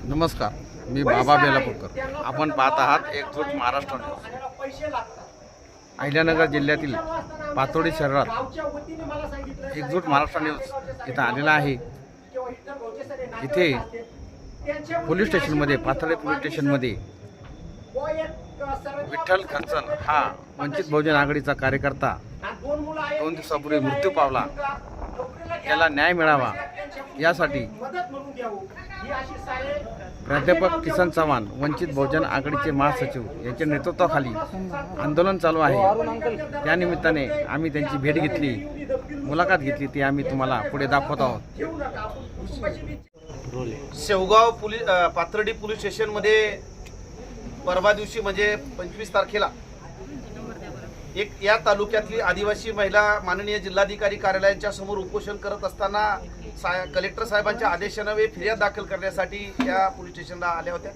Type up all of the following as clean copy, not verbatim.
नमस्कार, मी बाबा बेलापूरकर. आपण पाहत आहात एकजूट महाराष्ट्र न्यूज. अहिल्यानगर जिल्ह्यातील पातोडी शहरात एकजूट महाराष्ट्र न्यूज इथं आलेला आहे. इथे पोलीस स्टेशनमध्ये, पाथर्डी पोलीस स्टेशनमध्ये विठ्ठल खर्चन हा वंचित बहुजन आघाडीचा कार्यकर्ता 2 दिवसापूर्वी मृत्यू पावला. त्याला न्याय मिळावा यासाठी प्राध्यापक किसन चव्हाण, वंचित बहुजन आघाडीचे महासचिव यांच्या नेतृत्वाखाली आंदोलन चालू आहे. त्यानिमित्ताने आम्ही त्यांची भेट घेतली, मुलाखत घेतली, ती आम्ही तुम्हाला पुढे दाखवत आहोत. शेवगाव पाथर्डी पोलीस स्टेशनमध्ये परवा दिवशी म्हणजे 25 तारखेला एक या तालुक्यातली आदिवासी महिला माननीय जिल्हाधिकारी कार्यालयाच्या समोर उपोषण करत असताना कलेक्टर साहेबांच्या आदेशाने फिर्याद दाखल करण्यासाठी या पोलीस स्टेशनला आल्या होत्या.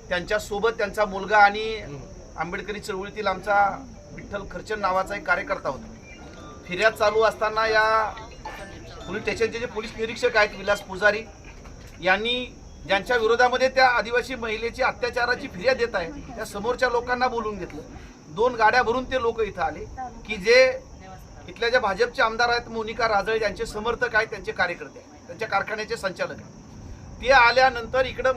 त्यांच्यासोबत त्यांचा मुलगा आणि आंबेडकरी चळवळीतील आमचा विठ्ठल खर्चन नावाचा एक कार्यकर्ता होता. फिर्याद चालू असताना या पोलीस स्टेशनचे जे पोलीस निरीक्षक आहेत विलास पुजारी यांनी ज्यांच्या विरोधामध्ये त्या आदिवासी महिलेची अत्याचाराची फिर्याद देत आहे त्या समोरच्या लोकांना बोलून घेतलं. 2 गाड्या भरून ते लोक इथं आले की जे इथल्या ज्या भाजपचे आमदार आहेत मोनिका राजळे यांचे समर्थक आहेत, त्यांचे कार्यकर्ते आहेत, त्यांच्या कारखान्याचे संचालक आहेत. ते आल्यानंतर इकडं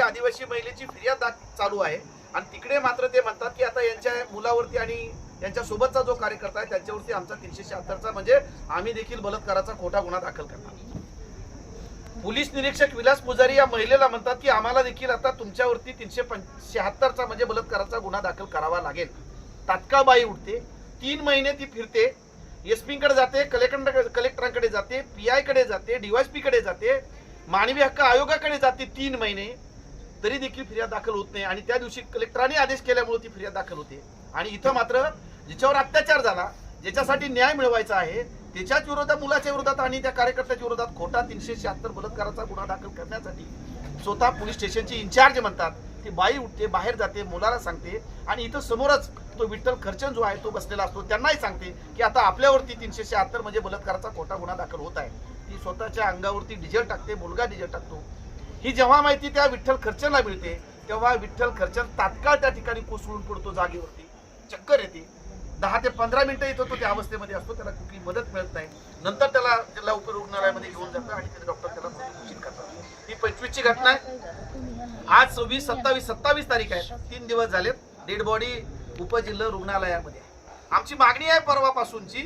आदिवासी महिलेची फिर्याद चालू आहे आणि तिकडे मात्र ते म्हणतात की आता यांच्या मुलावरती आणि यांच्या सोबतचा जो कार्यकर्ता आहे त्यांच्यावरती आमचा 376चा म्हणजे आम्ही देखील बलात्काराचा खोटा गुन्हा दाखल करणार. पोलीस निरीक्षक विलास पुजारी या महिलेला म्हणतात की आम्हाला देखील आता तुमच्यावरती 376चा म्हणजे बलात्काराचा गुन्हा दाखल करावा लागेल. तात्काळ बाई उठते. 3 महिने ती फिरते, एसपी कडे जाते, कलेक्टरांकडे जाते, PI कडे जाते, DYSP कडे जाते, मानवी हक्क आयोगाकडे जाते. 3 महिने तरी देखील फिर्याद दाखल होत नाही आणि त्या दिवशी कलेक्टरांनी आदेश केल्यामुळे ती फिर्याद दाखल होते. आणि इथं मात्र ज्याच्यावर अत्याचार झाला, ज्याच्यासाठी न्याय मिळवायचा आहे, त्याच्याच विरोधात, मुलाच्या विरोधात आणि त्या कार्यकर्त्याच्या विरोधात खोटा 376 बलात्काराचा गुन्हा दाखल करण्यासाठी स्वतः पोलीस स्टेशनची इन्चार्ज म्हणतात ती बाई उठते, बाहेर जाते, मुलाला सांगते आणि इथं समोरच तो विठ्ठल खर्चन जो आहे तो बसलेला असतो, त्यांनाही सांगते की आता आपल्यावरती 376 म्हणजे बलात्काराचा खोटा गुन्हा दाखल होत आहे. ती स्वतःच्या अंगावरती डिझेल टाकते, मुलगा डिझेल टाकतो. ही जेव्हा माहिती त्या विठ्ठल खर्चनला मिळते तेव्हा विठ्ठल खर्चन तात्काळ त्या ठिकाणी कोसळून पडतो जागेवरती. चक्कर येते. 10 ते 15 मिनिटं येतो तो त्या अवस्थेमध्ये असतो. त्याला कुठली मदत मिळत नाही. नंतर त्याला जिल्हा उपरुग्णालयामध्ये घेऊन जातात आणि तिथे डॉक्टर त्याला घोषित करतात. ही 25 ची घटना आहे. आज 26, 27 तारीख आहे. 3 दिवस झालेत. डेड बॉडी उपजिल्हा रुग्णालयामध्ये. आमची मागणी आहे परवापासूनची.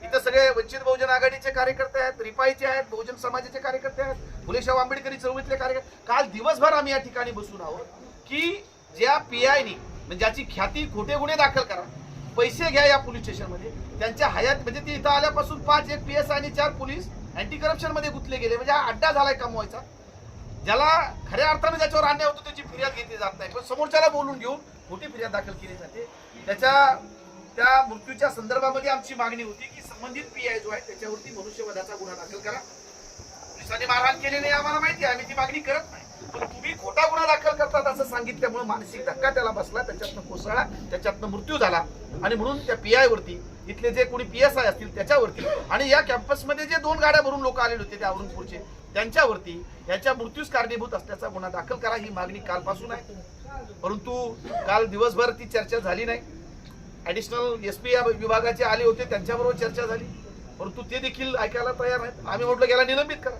इथं सगळे वंचित बहुजन आघाडीचे कार्यकर्ते आहेत, रिपाईचे आहेत, बहुजन समाजाचे कार्यकर्ते आहेत, फुलेशाह आंबेडकरी चळवळीतले कार्यकर्ते. काल दिवसभर आम्ही या ठिकाणी बसून आहोत की ज्या PIनी म्हणजे ज्याची ख्याती खोटे गुन्हे दाखल करा, पैसे घ्या या पोलीस स्टेशनमध्ये, त्यांच्या हयात म्हणजे ती इथं आल्यापासून 5 एक PSI आणि 4 पोलीस अँटी करप्शन मध्ये गुंतले गेले. म्हणजे हा अड्डा झालाय कमवायचा. ज्याला खऱ्या अर्थाने ज्याच्यावर अन्याय होतो त्याची फिर्याद घेतली जात नाही, पण समोरच्याला बोलून घेऊन खोटी फिर्याद दाखल केली जाते. त्या मृत्यूच्या संदर्भामध्ये आमची मागणी होती की संबंधित PI जो आहे त्याच्यावरती मनुष्यवधाचा गुन्हा दाखल करा. पोलिसांनी मारहाण केली नाही आम्हाला माहिती आहे, आम्ही ती मागणी करत नाही, पण तुम्ही खोटा गुन्हा दाखल करतात असं सांगितल्यामुळे मानसिक धक्का त्याला बसला, त्याच्यातनं कोसळला, त्याच्यातनं मृत्यू झाला. आणि म्हणून त्या PI वरती इथले जे कोणी PSI असतील त्याच्यावरती आणि या कॅम्पसमध्ये जे 2 गाड्या भरून लोक आलेले होते त्या औरंगपूरचे त्यांच्यावरती याच्या मृत्यूस कारणीभूत असल्याचा गुन्हा दाखल करा. ही मागणी कालपासून आहे. परंतु काल दिवसभर ती चर्चा झाली नाही. ऍडिशनल SP या विभागाचे आले होते, त्यांच्याबरोबर चर्चा झाली, परंतु ते देखील ऐकायला तयार नाहीत. आम्ही म्हटलं गेला निलंबित करा.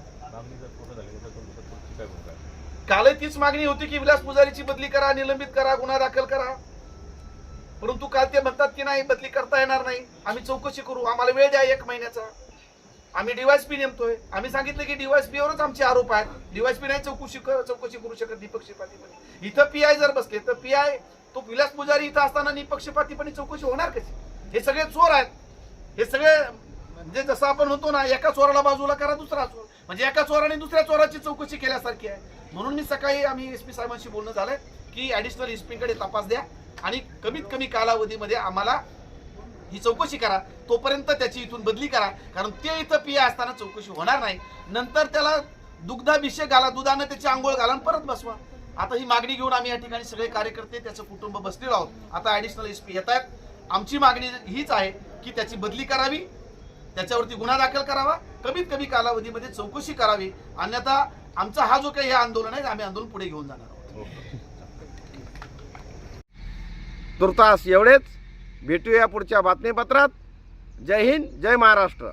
काल तीच मागणी होती की विलास पुजारीची बदली करा, निलंबित करा, गुन्हा दाखल करा. परंतु काल ते म्हणतात की नाही, बदली करता येणार नाही, आम्ही चौकशी करू, आम्हाला वेळ द्या 1 महिन्याचा, आम्ही DYSP नेमतोय. आम्ही सांगितलं की DYSP वरच आमचे आरोप आहेत, DYSP नाही चौकशी करू शकत निपक्षपातीपणे. इथं PI जर बसले तर PI तो विलास पुजारी इथं असताना निपक्षपातीपणे चौकशी होणार कशी? हे सगळे चोर आहेत. हे सगळे म्हणजे जसं आपण म्हणतो ना, एका चोराला बाजूला करा, दुसरा चोर, म्हणजे एका चोराने दुसऱ्या चोराची चौकशी केल्यासारखी आहे. म्हणून मी सकाळी आम्ही SP साहेबांशी बोलणं झालंय की ऍडिशनल SP कडे तपास द्या आणि कमीत कमी कालावधीमध्ये आम्हाला ही चौकशी करा, तोपर्यंत त्याची इथून बदली करा, कारण ते इथं PI असताना चौकशी होणार नाही. नंतर त्याला दुग्धाभिषेक घाला, दुधानं त्याची आंघोळ घाला आणि परत बसवा. आता ही मागणी घेऊन आम्ही या ठिकाणी सगळे कार्यकर्ते त्याचं कुटुंब बसलेलो आहोत. आता ऍडिशनल SP येत आहेत. आमची मागणी हीच आहे की त्याची बदली करावी, त्याच्यावरती गुन्हा दाखल करावा, कमीत कमी कालावधीमध्ये चौकशी करावी, अन्यथा आमचा हा जो काही हे आंदोलन आहे आम्ही आंदोलन पुढे घेऊन जाणार आहोत. तुर्तास एवढेच. भेटूया पुढच्या बातमीपत्रात. जय हिंद, जय महाराष्ट्र.